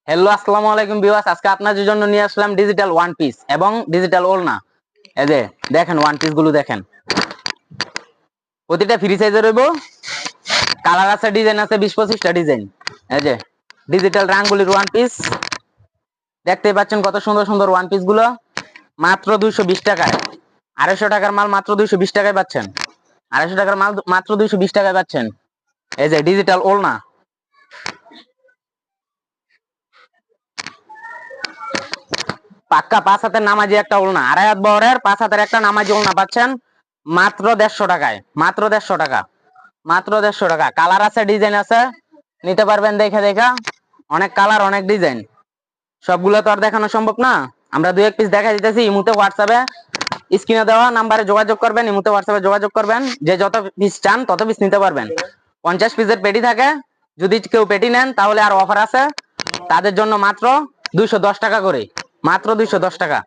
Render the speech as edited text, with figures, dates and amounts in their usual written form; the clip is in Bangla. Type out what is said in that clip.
হ্যালো, আসসালামু আলাইকুম ভিউয়ার্স। আজকে আপনাদের জন্য নিয়ে আসলাম ডিজিটাল ওয়ান পিস এবং ডিজিটাল ওড়না। এই যে দেখেন ওয়ান পিস গুলো দেখেন, প্রতিটা ফ্রি সাইজের হইব। কালার আছে, ডিজাইন আছে 20-25টা ডিজাইন। এই যে ডিজিটাল রাঙ্গুলির ওয়ান পিস দেখতেই পাচ্ছেন, কত সুন্দর সুন্দর ওয়ান পিস গুলো মাত্র 220 টাকায়। 250 টাকার মাল মাত্র 220 টাকায় পাচ্ছেন। 250 টাকার মাল মাত্র 220 টাকায় পাচ্ছেন। এই যে ডিজিটাল ওড়না, পাক্কা 5 হাতের নামাজি একটা ওড়না, 2.5 হাত বহরের 5 হাতের একটা নামাজি ওড়না পাচ্ছেন মাত্র 150 টাকায়। মাত্র 150 টাকা, মাত্র 150 টাকা। কালার আছে, ডিজাইন আছে, নিতে পারবেন দেখে দেখা। অনেক কালার, অনেক ডিজাইন, সবগুলো তো আর দেখানো সম্ভব না। আমরা দুই এক পিস দেখা দিতেছি। ইমুতে হোয়াটসঅ্যাপে স্ক্রিনে দেওয়া নাম্বারে যোগাযোগ করবেন, ইমুতে হোয়াটসঅ্যাপে যোগাযোগ করবেন। যে যত পিস চান তত পিস নিতে পারবেন। 50 পিসের পেটি থাকে, যদি কেউ পেটি নেন তাহলে আর অফার আছে তাদের জন্য মাত্র 210 টাকা করে, মাত্র 210 টাকা।